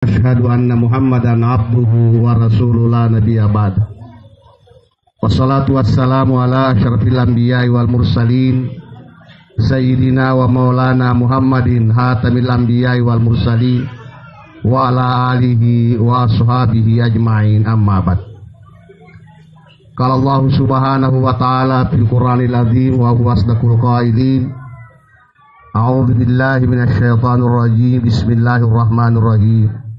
Asyhadu anna Muhammadan abduhu wa rasuluhu la nabiyya ba'd. Wassalatu wassalamu ala asyrafil anbiya'i wal mursalin sayyidina wa maulana Muhammadin hatamil anbiya'i wal mursalin wa ala alihi wa ashabihi ajma'in, amma ba'd. Qala Allah subhanahu wa ta'ala fil Qur'anil azim wa huwa asdaqul qailin. A'udzu billahi minasy syaithanir rajim. Bismillahirrahmanirrahim.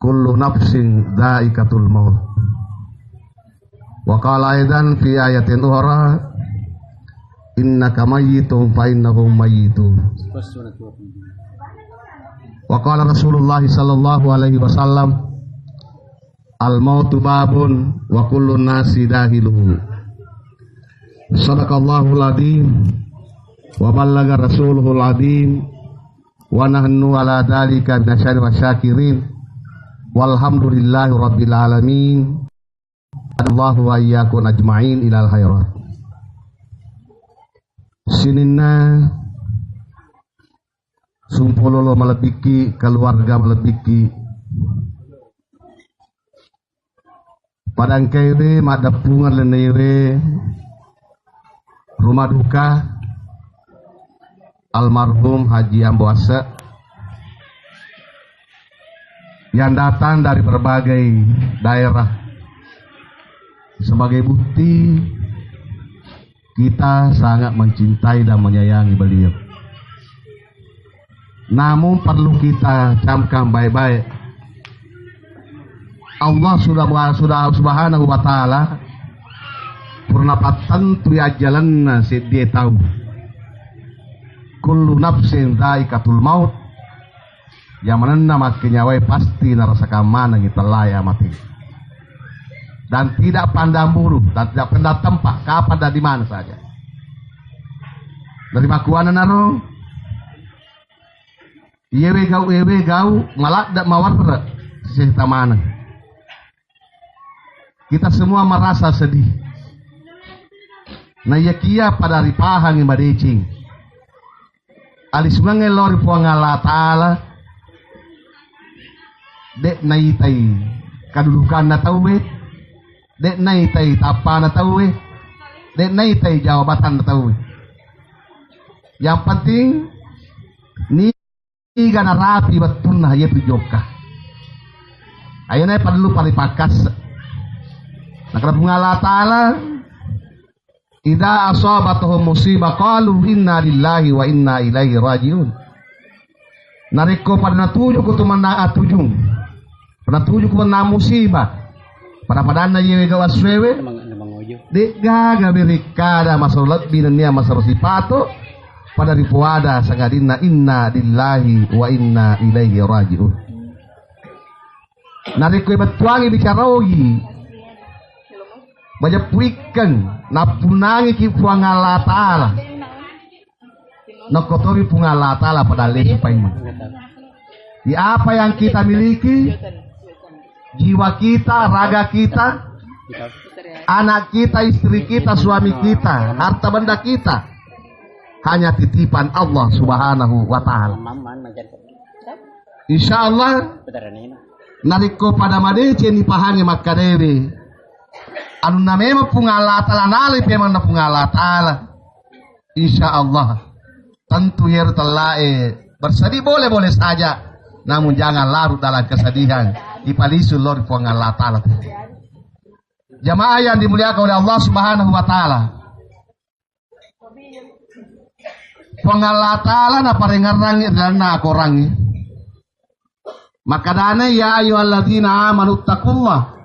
Kullu nafsin dha'iqatul maut. Wa qala aidan fi ayatin ukhra, innaka mayyitun fa innahum mayyitun. Wa qala Rasulullah sallallahu alaihi wasallam, al mautu babun wa kullu nasi dahiluhu. Sadaqallahul adzim wa ballaga rasuluhul adzim wa nahnu ala dzalika minasyari wasyakirin. Walhamdulillahi rabbil alamin. Allahu wa iyyakum ajma'in ilal khairat. Sininna sumpulolo melebiki, keluarga melebiki, padang kere madapungan lenere rumah duka almarhum Haji Amboase yang datang dari berbagai daerah sebagai bukti kita sangat mencintai dan menyayangi beliau. Namun perlu kita camkan baik-baik, Allah sudah subhanahu wa ta'ala purna tentu ajalanna dia tahu. Kullu nafsin dha'iqatul maut, yang menena makin nyawai pasti narasakan mana kita layak mati, dan tidak pandang bulu dan tidak pandang tempat kapan dan di mana saja. Dari makuana naro yewe gau malak dak mawar pada sisi mana. Kita semua merasa sedih. Nah ya kia pada ripahang yang badecing. Alis mengelori puang Allah Ta'ala. Dek naitai kadudukan na tahu. Dek naitai tapa na tahu. Dek naitai jawabatan na tahu. Yang penting ni gana rapi betul nah ya tujoka. Ayo na perlu paripakas. Nah kalau Allah Ta'ala idza asabatuhum musibah qalu inna lillahi wa inna ilaihi rajiun. Nariko pada natuju ku tumanda atujung. Pada tuju ku na musibah. Pada padana yewe gawaswewe. Di gaga berikada masalah binania masalah sipato pada ripuada sagadina inna lillahi wa inna ilaihi rajiun. Nariko betuangi bicarogi. Banyak puikan napunangi ki puang Allah Ta'ala nakotori puang Allah Ta'ala pada lesi paiman di apa yang kita miliki, jiwa kita, raga kita, anak kita, istri kita, suami kita, harta benda kita hanya titipan Allah subhanahu wa ta'ala. Insyaallah nariko pada madece ni pahangi makadewe anu namanya pungalah ta'ala nalip memang na pungalah ta'ala. Insyaallah tentu ya telae bersedih boleh saja, namun jangan larut dalam kesedihan. Ipalisul lor pungalah ta'ala. Jamaah yang dimuliakan oleh Allah subhanahu wa ta'ala, pungalah ta'ala na parengarang dan na korangi maka dana ya ayyuhalladzina amanu taqullah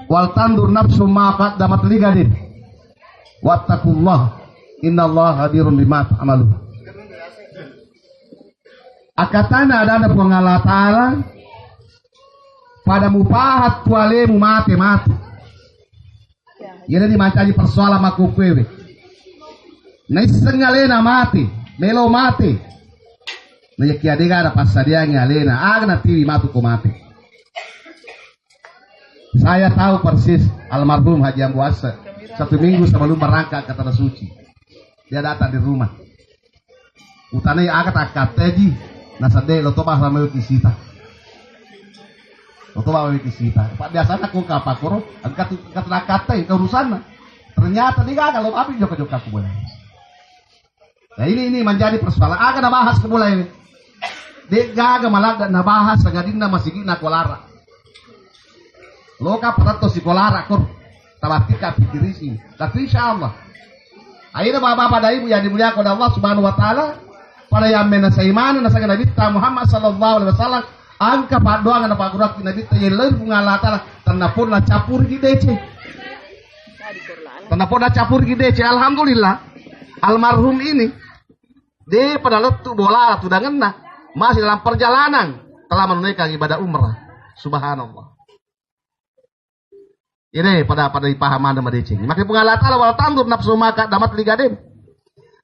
wal tandur nafsu ma qaddamat ligadin wattaqullah innallaha hadirun bima ta'malun. Akatana ada pengalah Ta'ala pada mupahat tualemu mati. Jadi dimacani persoalan maku kwewe. Naisengalena mati, melo mati. Nayaki adiga ada pasadianya lena, agna tiwi matu ko mati. Saya tahu persis almarhum Haji Amboase 1 minggu sebelum berangkat ke Tanah Suci. Dia datang di rumah. Utanay akat teji nasade lo to bahasa mayo kisita. Atau bawa kisita. Pak biasanya aku kapakuro, angkat kata keurusan. Ternyata dia gagal, lo apa joka aku boleh. Nah ini menjadi persoalan. Agak nabahas ke mulai ini. Dia gagal malah nabahas sagadina masih gina kolara. Lo kaparato si kolara kur. Tabati ka pikirisi. Tapi insyaallah. Akhirnya bapak-bapak dan ibu yang dimuliakan oleh Allah Subhanahu wa taala, para yang menasaiman nasaga Nabi Muhammad sallallahu alaihi wasallam, angka padoan na pagurak Nabi tayeleur bunga taala tanapun na capur di DC. Tanapun na capur di DC. Alhamdulillah. Almarhum ini dia pada letu bola tudangan masih dalam perjalanan telah menunaikan ibadah umrah. Subhanallah. Ini pada dipahaman sama DC. Maka pengalatan wal tandur nafsu maka damat ligaden.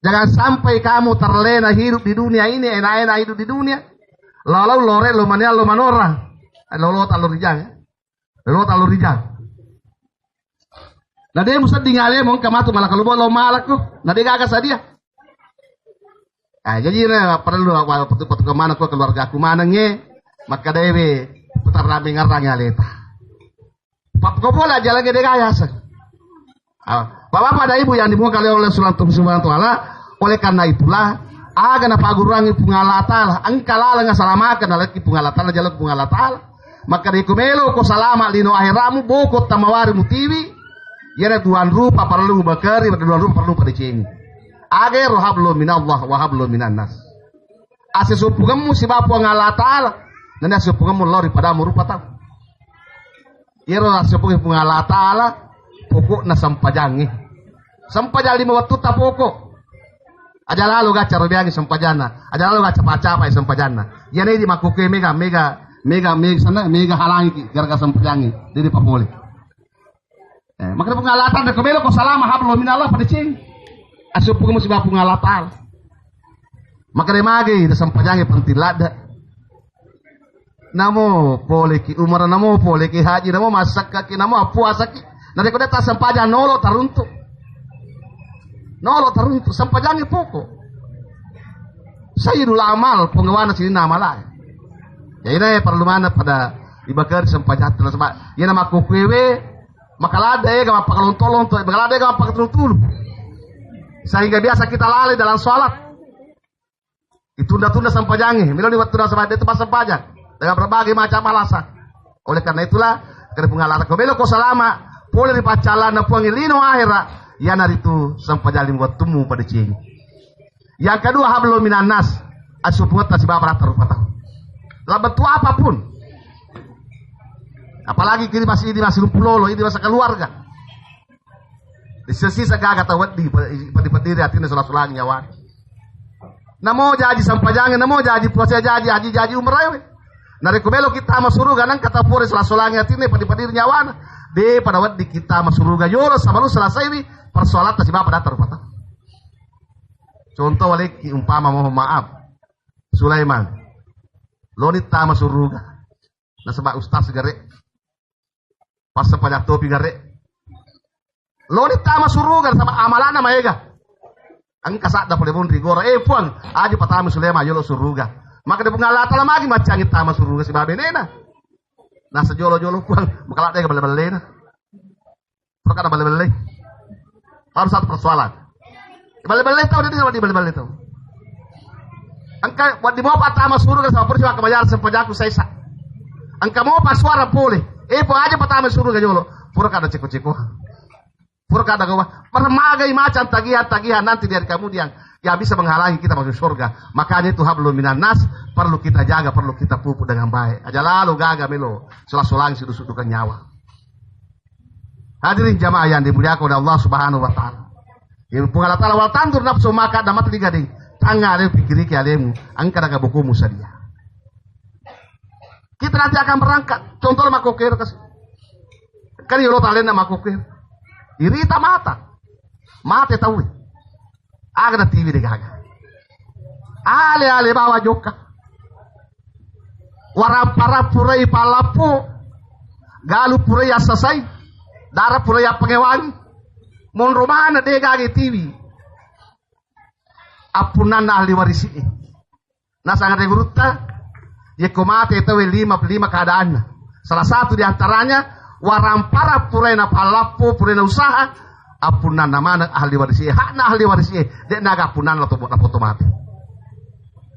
Jangan sampai kamu terlena hidup di dunia ini, enak-enak hidup di dunia. Lalu lore lo mania lo manora. Lalu talur rijang. Lalu talur rijang. Nah dia mesti tinggalnya mau kamatu malah kalau lo malak tuh. Nah dia gak sadia. Jadi perlu waktu kemana ko keluarga aku mana nge. Maka dewe putar rame ngarang aleta. Pak kau boleh aja lagi degaya sah. Bapak pada ibu yang dimuliakan oleh Subhanahu wa taala, oleh karena itulah agana pagurangi pungalata angkala nga salamakan lagi pungalata jalan pungalata. Maka di kumelo ko salama lino akhiramu bokot tamawari mutiwi. Yana tuan rupa perlu bakari, tuan rupa perlu pada cini. Agar hablu minallah wa hablu minan nas. Asisupungamu si bapu ngalata nanda supungamu lori padamu rupa tahu. Iro asupung pungalata pokok na sampajangi. Sampajal lima waktu ta pokok. Aja lalu gacar biangi sampajana. Aja lalu gacar pacapa sampajana. Yana di makuke mega sana mega halangi gara-gara sampajangi. Jadi papole. Maka pungalata de kebelo ko salama hablu minallah pada cing. Asupung mo si bapu ngalata. Maka de magi de sampajangi pentilada. Namo poleki umar namo poleki haji namo masak kaki namo puasa ki nanti kau datang sampajan nolo taruntuk sampajangi pokok sayyidul amal pengawana sini nama lah ya ini perlu mana pada ibakar sampajan terus sebab ya nama kukewe makalade gak apa kalon tuh makalade gak apa ketulu sehingga biasa kita lalai dalam sholat ditunda-tunda sampajangi milo di waktu dah sampai itu pas sampajan dengan berbagai macam alasan. Oleh karena itulah kena pengalatan kobelo ko salama boleh dipacalan na puang ilino akhira yana itu sampajalim buat temu pada cing. Yang kedua hablu minan nas asupungat si bapak terpatah. Dalam bentuk apapun. Apalagi kini masih lumpulolo ini masa keluarga. Di sisi segala kata wadi pada hati sulang nyawa. Namo jadi sampajangan namo jadi puasa jadi umrah. Nari kumelo kita masuruga nang kata pore selasolangi atine padi-padir nyawana. De pada wadi kita masuruga yoro sama lu selesai ini persoalan si bapak datar patah. Contoh waleki umpama mohon maaf. Sulaiman. Lonit ta masuruga. Na sebab ustaz gare. Pas pajak topi gare. Lonit ta masuruga sama amalana maega. Ang kasada pole bon rigor puang aja patami Sulaiman yolo suruga. Maka dia pengalata lah lagi macam kita masuk si babe nena. Nah sejolo-jolo puang makalat dia kebal-bal na. Perkara bal-bal. Baru satu persoalan. Bal-bal tahu dia sama di bal-bal itu. Angka wadi mau patah masuk sama perjuang kebayar sempajaku saya. Angka mau pas suara boleh. Po aja patah masuk jolo. Pura kada ceko-ceko. Pura kada gua. Bermagai macam tagihan nanti dari kemudian yang bisa menghalangi kita masuk surga. Makanya itu hablum minan nas perlu kita jaga, perlu kita pupuk dengan baik. Aja lalu gagal melo sulang sudukan nyawa. Hadirin jamaah yang dimuliakan oleh Allah Subhanahu wa taala. Yang pengalatan wal tandur nafsu maka damat ligading. Tangga ale pikiri ke alemu angka daga bukumu sadia. Kita nanti akan berangkat. Contoh makokir kas. Kan yolo talena makokir. Irita mata. Mate tahu. Agak TV deh gaga. Ale bawa joka. Warapara purai palapu. Galu purai asasai. Darah purai pengewangi. Mon romana deh gaga TV. Apunan ahli warisi. Nasangat guruta. Yeko mate itu lima keadaan. Salah satu di antaranya warampara purena palapo purena usaha apunan nama ahli waris hakna ahli waris dek naga apunan lo foto mate.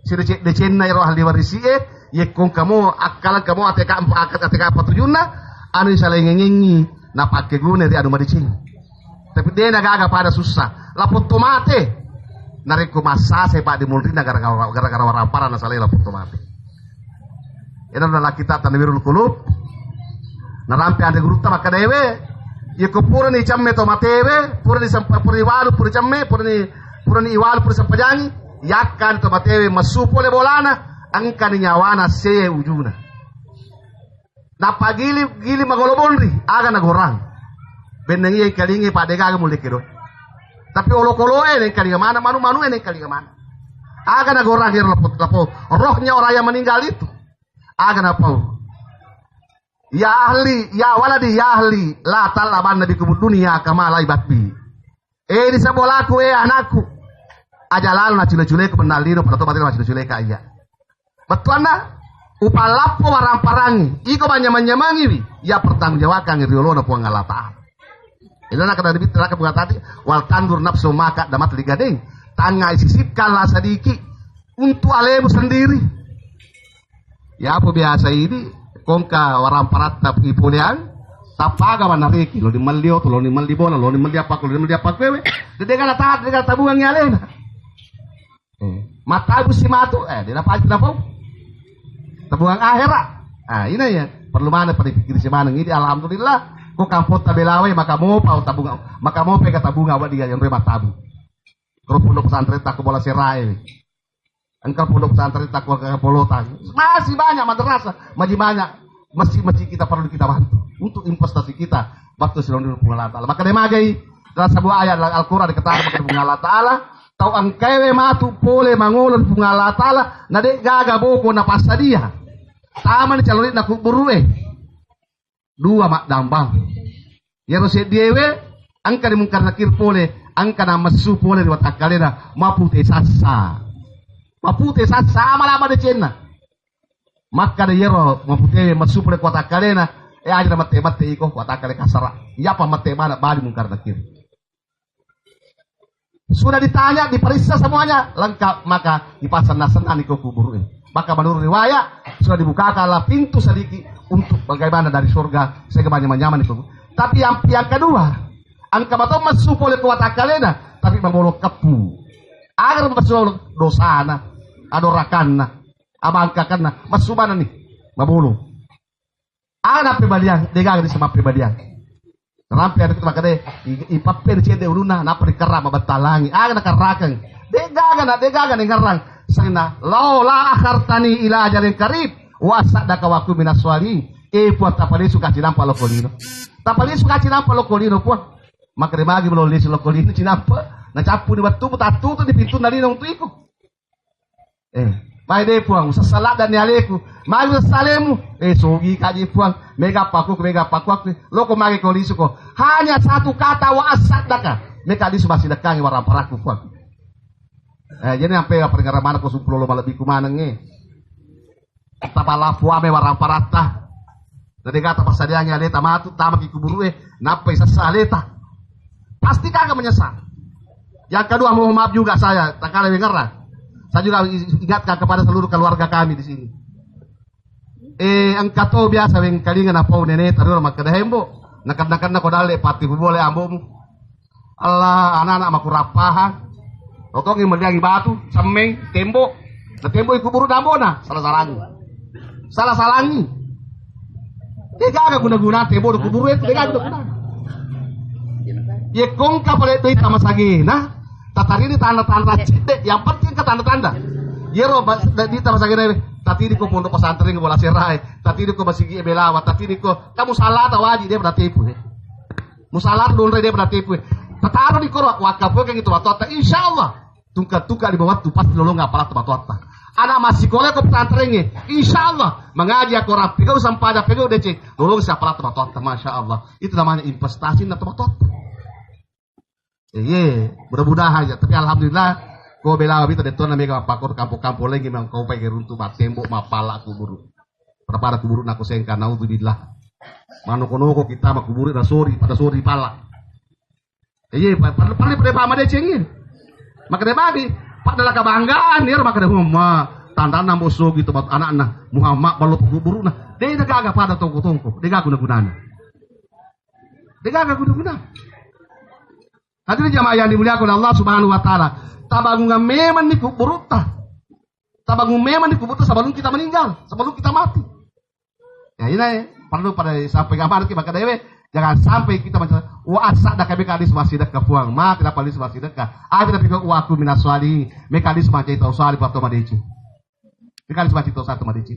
Sire de cenna ro ahli waris yeko kamu akal kamu ateka patujuna anu salengengi na pakai gune di anu madicing. Tapi dia naga pada susah. La foto mate nareko masa saya pak di multina gara-gara warampara na saleh la foto mate. Ina adalah kita tanwirul qulub. Narampe ande gurutta maka dewe. Yeko pura ni chamme to matewe, pura ni walu pura chamme, pura ni iwalu pura sampajangi, yakkan to matewe masupo le bolana, angka ni nyawana se ujuna. Na gili magolobonri, aga nagorang. Benengi ay kalingi pa dega mulai kiro. Tapi olo-kolo ne kalinga mana, manu-manu ne kalinga mana. Aga nagorang hiro lapo. Rohnya orang yang meninggal itu. Aga napau. Ya ahli, ya waladi, ya ahli. La talaban nabi kubur dunia kama lai batbi. Di sebolaku, anakku. Aja lalu na cule-cule ke penalino pada tobat na cule-cule ka iya. Betul na? Upalapo waramparangi. Iko banyaman-nyamangi wi. Ya pertanggungjawakan riolo na puang Allah Ta'ala. Ilo na kada dibit teraka bunga tadi. Wal tandur nafsu maka damat ligadeng. Tanga isisipkanlah sedikit. Untuk alemu sendiri. Ya apa biasa ini kongka waramparat tapi pulian tapaga manariki lo di malio to lo di malibona lo di maliapa lo di maliapa kwewe de gala taat de gala tabuang yalena mata busi matu di dapat dapat tabuang akhirat ini ya perlu mana pada pikir si mana ini alhamdulillah ko kampot tabelawe maka mau pau tabunga maka mau pega tabunga wa dia yang remah tabu grup pondok pesantren tak bola serai engkau pondok pesantren takwa ke polotan masih banyak madrasah masih banyak masjid kita perlu kita bantu untuk investasi kita waktu silon bunga Allah Ta'ala maka demagai dalam sebuah ayat Al-Quran dikatakan maka bunga Allah Ta'ala tau angkewe matu pole mangolon bunga Allah Ta'ala nade gaga boko na pasadia taman calonit na kuburue dua mak dambang ya rose diewe angka dimungkar nakir pole angka na masu pole diwat akalena mapute sasa mapute sama lama de cena maka de yero mapute masupre kuata kalena aja mate iko kuata kale kasara ya pa mate mana bali mungkar nakir sudah ditanya diperiksa semuanya lengkap maka dipasang nasenan iko kubur maka menurut riwayat sudah dibukakanlah pintu sedikit untuk bagaimana dari surga sehingga nyaman itu tapi yang kedua angka bato masupre kuata kalena tapi membolok kepu agar masuk dosana adorakanna abangkakanna masubana nih mabulu ana pebalian degang di sama pebalian rampe ada kita makade ipaper cede uluna na perikara mabatalangi aga nakarakan degagan ngarang sana laula akhartani ila ajalin karib wa sadaka wa kum minaswali puat tapali suka cinampa lokolino tapali suka cinampa lokolino puat makade magi melolis lokolino cinampa na capu di batu tatu di pintu nari nang tuiku mai de puang sasalat dan yaleku magi salemu sogi kaji puang mega paku loko magi kolisu ko hanya satu kata wa asadaka meka di subasi dekangi waraparaku puang jadi sampai perkara mana ko sumplo lo malabi kumanenge tapala fuame waraparata dari kata pasadianya leta matu tamaki kuburue napai sasaleta pasti kagak menyesal yang kedua mohon maaf juga saya tak kalah dengar. Saya juga ingatkan kepada seluruh keluarga kami di sini. Angkato biasa weng kalingan apa nenek taruh mak kedahembo. Nakan na kodale pati boleh ambomu. Allah anak-anak makurapahan. Otong yang melihat batu, semeng, tembok. Na tembok iku buru dambona, salah salangi. Tega guna-guna tembok kuburu itu tega guna. Ye kongka pale itu tamasagina. Tatari ini tanda-tanda cite, yang penting ke tanda-tanda. Yero di tamasagina tati di ko pondok pesantren bola serai, tati di ko masigi belawa, tati di ko kamu salah tawaji dia berarti tipu. Musalar dulu dia berarti tipu. Tataru di ko wakaf kayak gitu watota insyaallah. Tungka di bawah tu pasti lo nggak pala watota. Anak masih kolek ke pesantren insyaallah mengaji aku rapi kau sampai ada pegau DC. Tolong siapa pala watota masyaallah. Itu namanya investasi na watota. Mudah-mudahan aja. Tapi alhamdulillah Ko bela bita de tona mega pakor kampo-kampo lagi memang kau pakai runtuh mat tembok mapala kubur. Pada kubur nak sengka naudzubillah. Mano kono ko kita mak kubur pada sori pala. Iya, pada pama de cengin. Maka de bagi pada kebanggaan dia maka de tanda nang boso gitu buat anak-anak Muhammad balu kubur nah. Dia gaga pada tongko-tongko. Dia gaga guna-gunana. Dia gaga guna-guna. Hadirin jamaah yang dimuliakan oleh Allah Subhanahu wa taala. Tabangungan memang di kubur ta. Tabangun memang di kubur sebelum kita meninggal, sebelum kita mati. Ya ini perlu pada sampai gambar kita maka dewe jangan sampai kita macam asa dak mekanisme sedekah puang ma tidak paling sedekah. Ada tapi waktu minas swali mekanisme itu swali waktu madeci. Mekanisme itu satu madeci.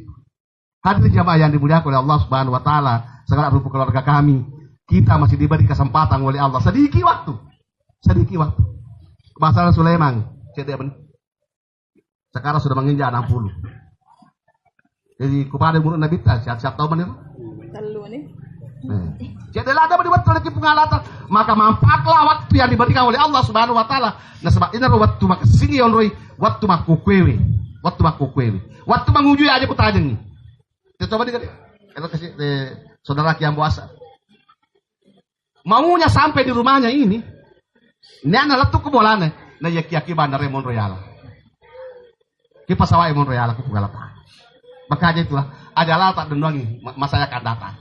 Hadirin jamaah yang dimuliakan oleh Allah Subhanahu wa taala, segala rupa keluarga kami, kita masih diberi kesempatan oleh Allah sedikit waktu. Masalah Sulaiman, sekarang sudah menginjak 60. Jadi kepada murid Nabi siap tahu mana? Telu nih. Jadi ada dibuat oleh pengalatan, maka manfaatlah waktu yang diberikan oleh Allah Subhanahu wa taala. Nah sebab ini waktu mak sini onroi, waktu mak kukwewe. Waktu menguji aja putajeng nih. Kita coba dikit. Kalau kasih saudara yang puasa. Maunya sampai di rumahnya ini. Ini anak letuk kebolane. Na yaki-yaki bandar Emon Royal. Kipas awak Emon Royal aku pengalatan. Makanya itulah adalah tak dendangi masa yang akan datang.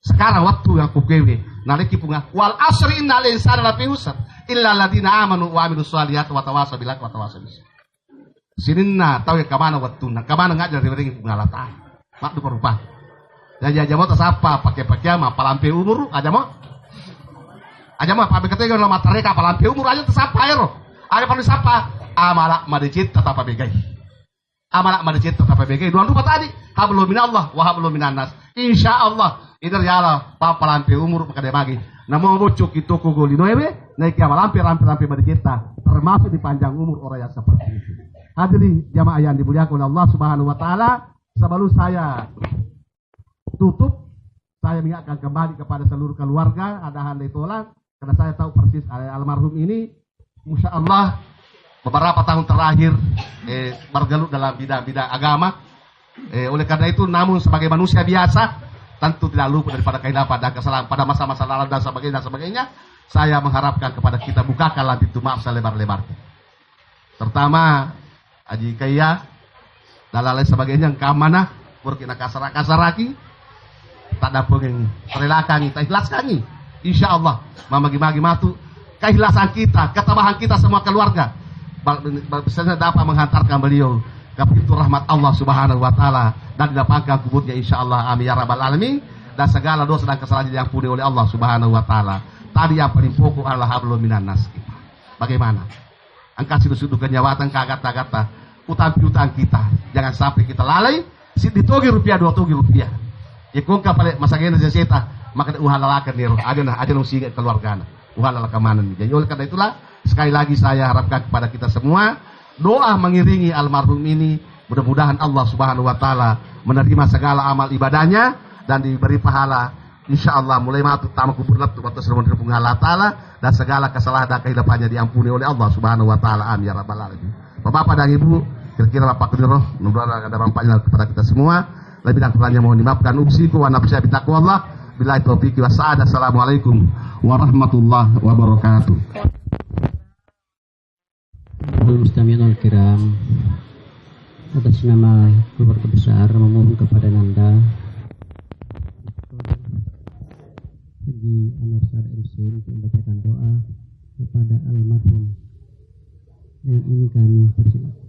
Sekarang waktu yang kukewe naliki punga wal asri innal insana lafi husr illa alladziina amanu wa amilus shalihati wa tawassaw bil haqqi wa tawassaw bis sabr. Sininna tahu ya kamana waktuna, kamana ngajar ringi pengalatan. Mak rupa. Jadi aja mau tasapa pakai mah palampe umur aja mau. Aja mah pabe katanya kalau materi kapal lampi umur aja tersapa ya roh. Ada perlu sapa amalak madicit tetap begai. Amalak madicit tetap begai. Dua lupa tadi hablum minallah wa hablum minannas. Insyaallah itu ya papa lampi umur maka dia bagi. Namo bocok itu kugoli noebe naik amal lampi madicit termasuk di panjang umur orang yang seperti itu. Hadirin jamaah yang dimuliakan oleh Allah Subhanahu wa taala, sebelum saya tutup saya mengingatkan kembali kepada seluruh keluarga ada handai tolak. Karena saya tahu persis almarhum ini, Masya Allah, beberapa tahun terakhir bergelut dalam bidang-bidang agama. Oleh karena itu, namun sebagai manusia biasa, tentu tidak lupa daripada kehidupan dan kesalahan pada masa-masa lalu dan sebagainya. Saya mengharapkan kepada kita bukakanlah pintu maaf selebar-lebarnya. Terutama Haji Kaya dan lain sebagainya yang kamana, berkina kasar-kasaraki, tak ada pengen relakan, tak ikhlaskan. Insya Allah, magi-magi matu, keikhlasan kita, ketabahan kita semua keluarga, bisa dapat menghantarkan beliau ke pintu rahmat Allah Subhanahu wa taala dan didapatkan kuburnya insya Allah amin ya rabbal alamin dan segala dosa dan kesalahan yang diampuni oleh Allah Subhanahu wa taala. Tadi yang paling pokok adalah hablum minan nas. Bagaimana? Angkat sudut-sudut kenyawatan kagata-gata utang-utang kita. Jangan sampai kita lalai, ditogi rupiah 2 togi rupiah. Ya kung kapal masagena seta maka uhalalakan niro ada nung siga keluarga uhalala kamanan. Jadi oleh karena itulah sekali lagi saya harapkan kepada kita semua doa mengiringi almarhum ini, mudah-mudahan Allah Subhanahu wa taala menerima segala amal ibadahnya dan diberi pahala insyaallah mulai matu tamu kubur latu atau sermon Allah taala dan segala kesalahan dan kehidupannya diampuni oleh Allah Subhanahu wa taala amin ya rabbal alamin. Bapak dan Ibu, kira-kira Bapak Kediro mudah-mudahan ada manfaatnya kepada kita semua. Lebih dan kurangnya mohon dimaafkan. Usiku wa nafsi bi taqwallah. Billahi taufiq wa sa'adah. Assalamualaikum warahmatullahi wabarakatuh. Mustami'un al-kiram, atas nama keluarga besar memohon kepada Nanda Haji Anwar Saad MC untuk membacakan doa kepada almarhum. Dan ini kami persilakan.